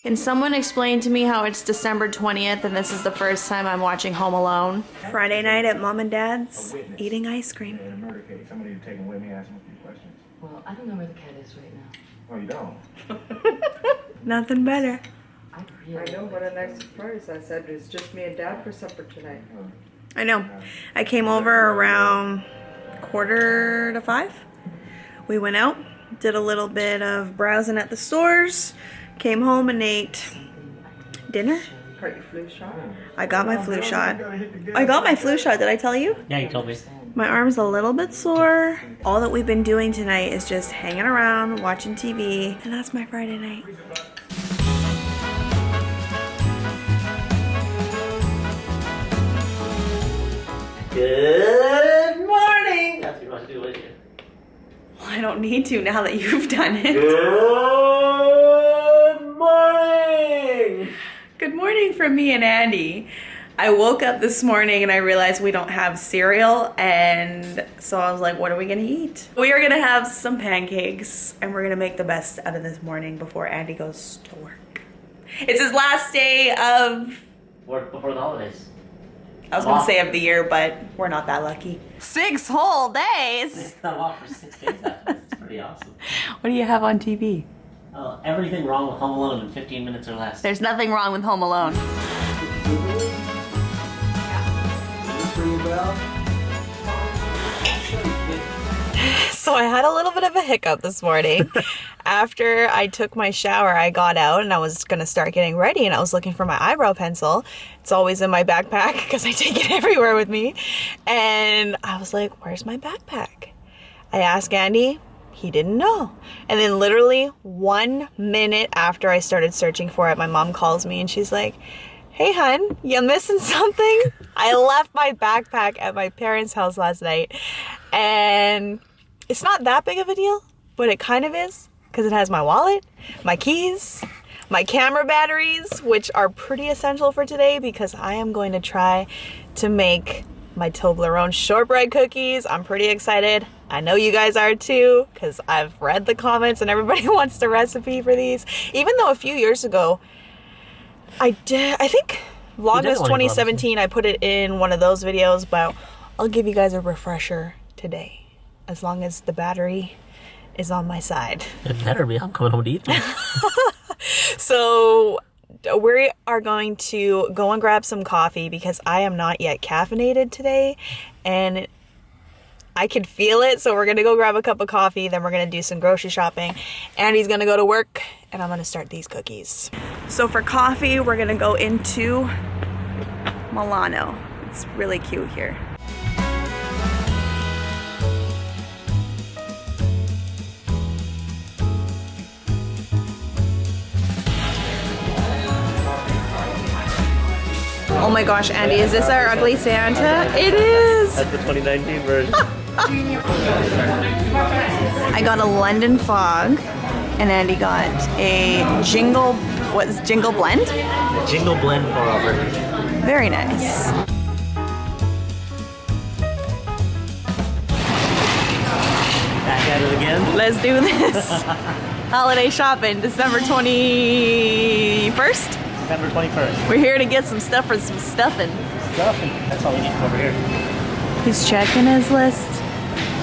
Can someone explain to me how it's December 20th and this is the first time I'm watching Home Alone? Friday night at Mom and Dad's, eating ice cream. In a murder case, somebody to take him with me, ask him a few questions. Well, I don't know where the cat is right now. Oh, you don't? Nothing better. I really I know, what a nice surprise. I said it's just me and Dad for supper tonight. I know. I came over around 4:45. We went out, did a little bit of browsing at the stores, came home and ate dinner. Got your flu shot? I got my flu shot. I got my flu shot, did I tell you? Yeah, you told me. My arm's a little bit sore. All that we've been doing tonight is just hanging around, watching TV, and that's my Friday night. Good morning! That's what you want to do, wouldn't you? Well, I don't need to now that you've done it. Good morning! Good morning from me and Andy. I woke up this morning and I realized we don't have cereal, and so I was like, what are we gonna eat? We are gonna have some pancakes and we're gonna make the best out of this morning before Andy goes to work. It's his last day of... Work before the holidays. I was gonna say of the year, but we're not that lucky. 6 whole days! It's not off for 6 days after this. It's pretty awesome. What do you have on TV? Oh, everything wrong with Home Alone in 15 minutes or less. There's nothing wrong with Home Alone. So I had a little bit of a hiccup this morning. After I took my shower, I got out and I was gonna start getting ready, and I was looking for my eyebrow pencil. It's always in my backpack because I take it everywhere with me. And I was like, where's my backpack? I asked Andy, he didn't know. And then literally 1 minute after I started searching for it, my mom calls me and she's like, hey hun, you missing something? I left my backpack at my parents' house last night, and it's not that big of a deal, but it kind of is, because it has my wallet, my keys, my camera batteries, which are pretty essential for today because I am going to try to make my Toblerone shortbread cookies. I'm pretty excited. I know you guys are too, because I've read the comments and everybody wants the recipe for these. Even though a few years ago, I think Vlogmas 2017, I put it in one of those videos, but I'll give you guys a refresher today, as long as the battery is on my side. It better be. I'm coming home to eat them. So we are going to go and grab some coffee because I am not yet caffeinated today, and I can feel it. So we're going to go grab a cup of coffee, then we're going to do some grocery shopping. Andy's going to go to work, and I'm going to start these cookies. So for coffee, we're going to go into Milano. It's really cute here. Oh my gosh, Andy, is this our ugly Santa? It is! That's the 2019 version. I got a London Fog, and Andy got a Jingle Blend? Jingle Blend pour over. Very nice. Back at it again. Let's do this. Holiday shopping, December 21st. December 21st. We're here to get some stuff for some stuffing. Stuffing. That's all we need over here. He's checking his list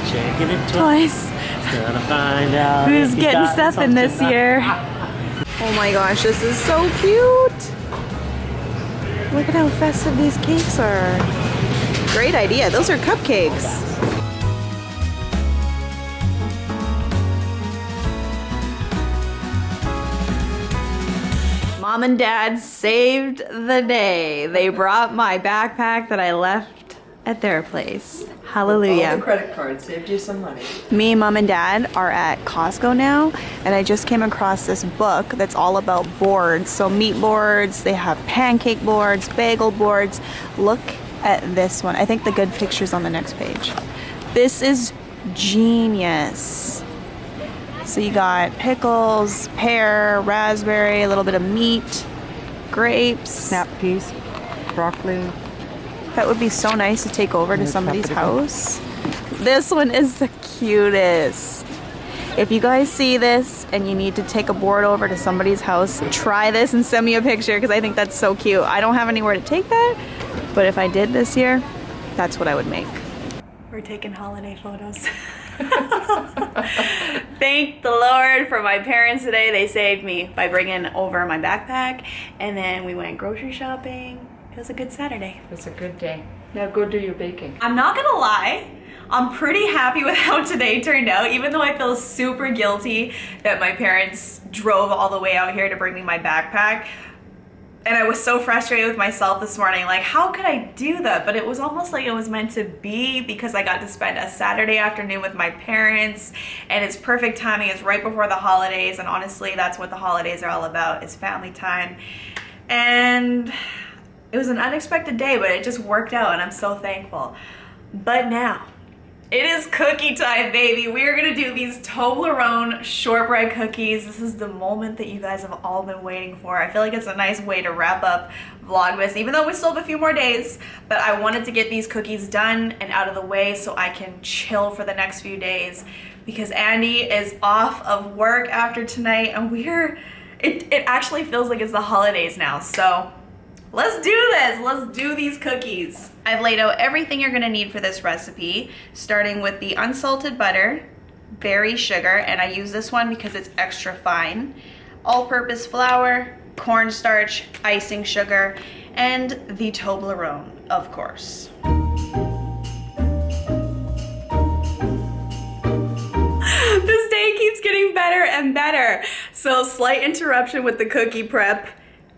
Checking it twice. Gonna find out Who's getting stuffing this year? Oh my gosh, this is so cute. Look at how festive these cakes are. Great idea. Those are cupcakes. Mom and Dad saved the day. They brought my backpack that I left at their place. Hallelujah. All the credit card saved you some money. Me, Mom, and Dad are at Costco now, and I just came across this book that's all about boards. So meat boards, they have pancake boards, bagel boards. Look at this one. I think the good picture's on the next page. This is genius. So you got pickles, pear, raspberry, a little bit of meat, grapes. Snap peas, broccoli. That would be so nice to take over to somebody's house. This one is the cutest. if you guys see this and you need to take a board over to somebody's house, try this and send me a picture because I think that's so cute. I don't have anywhere to take that, but if I did this year, that's what I would make. We're taking holiday photos. Thank the Lord for my parents today. They saved me by bringing over my backpack, and then we went grocery shopping. It was a good Saturday. It was a good day. Now go do your baking. I'm not gonna lie, I'm pretty happy with how today turned out, even though I feel super guilty that my parents drove all the way out here to bring me my backpack. And I was so frustrated with myself this morning, like, how could I do that? But it was almost like it was meant to be because I got to spend a Saturday afternoon with my parents, and it's perfect timing. It's right before the holidays, and honestly, that's what the holidays are all about, is family time. And it was an unexpected day, but it just worked out, and I'm so thankful. But now, it is cookie time, baby. We are gonna do these Toblerone shortbread cookies. This is the moment that you guys have all been waiting for. I feel like it's a nice way to wrap up Vlogmas, even though we still have a few more days, but I wanted to get these cookies done and out of the way so I can chill for the next few days because Andy is off of work after tonight, and it actually feels like it's the holidays now, so let's do this. Let's do these cookies. I've laid out everything you're gonna need for this recipe, starting with the unsalted butter, berry sugar, and I use this one because it's extra fine, all-purpose flour, cornstarch, icing sugar, and the Toblerone, of course. This day keeps getting better and better. So slight interruption with the cookie prep.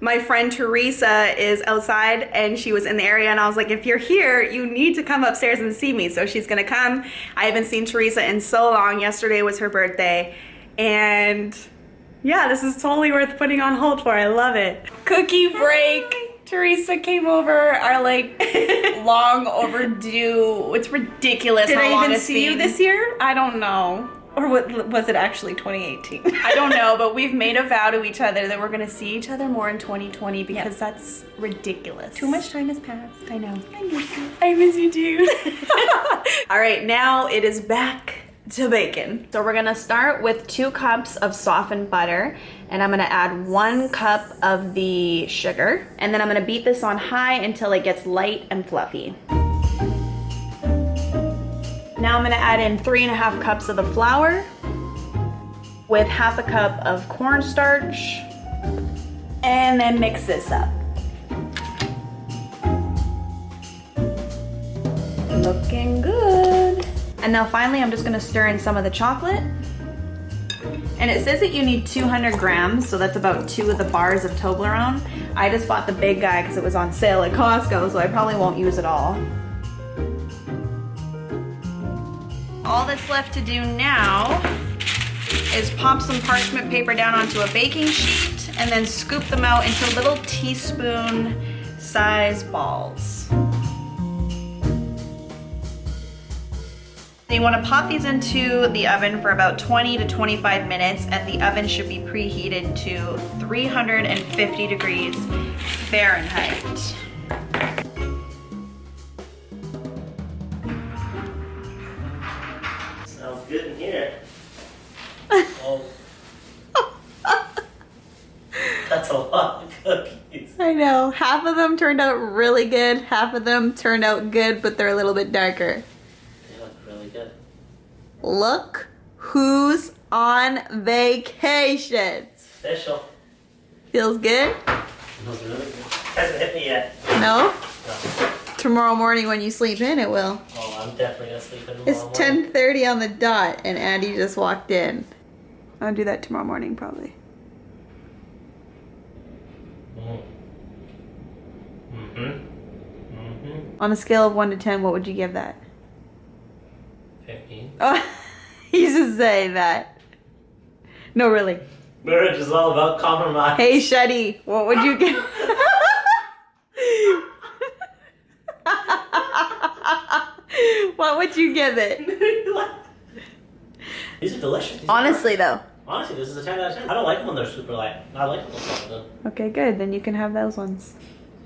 My friend Teresa is outside and she was in the area, and I was like, if you're here, you need to come upstairs and see me. So she's gonna come. I haven't seen Teresa in so long. Yesterday was her birthday, and yeah, this is totally worth putting on hold for. I love it. Cookie break. Teresa came over, our like long overdue. It's ridiculous. Did how I long even it's see you been. this year? I don't know. Or was it actually 2018? I don't know, but we've made a vow to each other that we're gonna see each other more in 2020 because that's ridiculous. Too much time has passed. I know. I miss you. I miss you too. All right, now it is back to bacon. So we're gonna start with 2 cups of softened butter, and I'm gonna add 1 cup of the sugar, and then I'm gonna beat this on high until it gets light and fluffy. Now I'm gonna add in 3.5 cups of the flour with 1/2 cup of cornstarch, and then mix this up. Looking good. And now finally I'm just gonna stir in some of the chocolate. And it says that you need 200 grams, so that's about 2 of the bars of Toblerone. I just bought the big guy because it was on sale at Costco, so I probably won't use it all. All that's left to do now is pop some parchment paper down onto a baking sheet and then scoop them out into little teaspoon size balls. You want to pop these into the oven for about 20 to 25 minutes, and the oven should be preheated to 350 degrees Fahrenheit. Smells good in here. Oh. That's a lot of cookies. I know. Half of them turned out really good. Half of them turned out good, but they're a little bit darker. They look really good. Look who's on vacation. It's official. Feels good? It smells really good. Hasn't hit me yet. No? No. Tomorrow morning when you sleep in, it will. Oh, I'm definitely gonna sleep in tomorrow It's morning. 10:30 on the dot, and Andy just walked in. I'll do that tomorrow morning, probably. On a scale of 1 to 10, what would you give that? 15. Oh, he's just saying that. No, really. Marriage is all about compromise. Hey, Shuddy, what would you give? What would you give it? These are delicious. These are Honestly, though. Honestly, this is a 10 out of 10. I don't like them when they're super light. I like them when they're good. Okay, good. Then you can have those ones.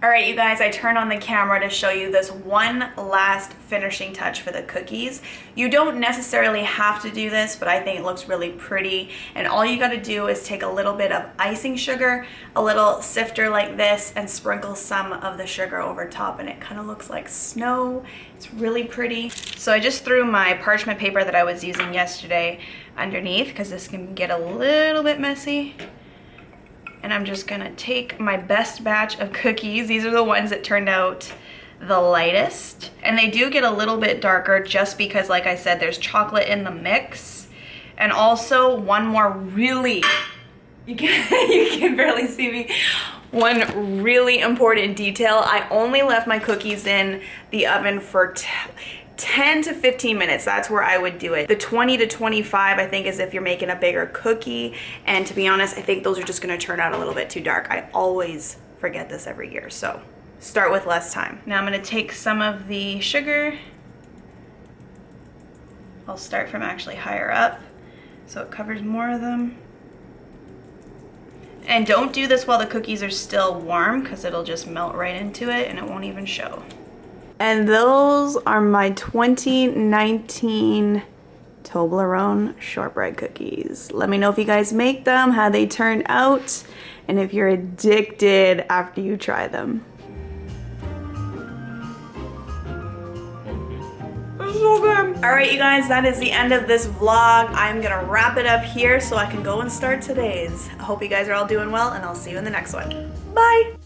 All right, you guys, I turned on the camera to show you this one last finishing touch for the cookies. You don't necessarily have to do this, but I think it looks really pretty. And all you gotta do is take a little bit of icing sugar, a little sifter like this, and sprinkle some of the sugar over top, and it kind of looks like snow. It's really pretty. So I just threw my parchment paper that I was using yesterday underneath, because this can get a little bit messy. And I'm just gonna take my best batch of cookies. These are the ones that turned out the lightest. And they do get a little bit darker just because, like I said, there's chocolate in the mix. And also one more really, you can barely see me. One really important detail, I only left my cookies in the oven for 10 to 15 minutes. That's where I would do it. The 20 to 25, I think, is if you're making a bigger cookie. And to be honest, I think those are just gonna turn out a little bit too dark. I always forget this every year, so start with less time. Now I'm gonna take some of the sugar. I'll start from actually higher up so it covers more of them. And don't do this while the cookies are still warm, because it'll just melt right into it and it won't even show. And those are my 2019 Toblerone shortbread cookies. Let me know if you guys make them, how they turn out, and if you're addicted after you try them. It's so good. All right, you guys, that is the end of this vlog. I'm gonna wrap it up here so I can go and start today's. I hope you guys are all doing well, and I'll see you in the next one. Bye.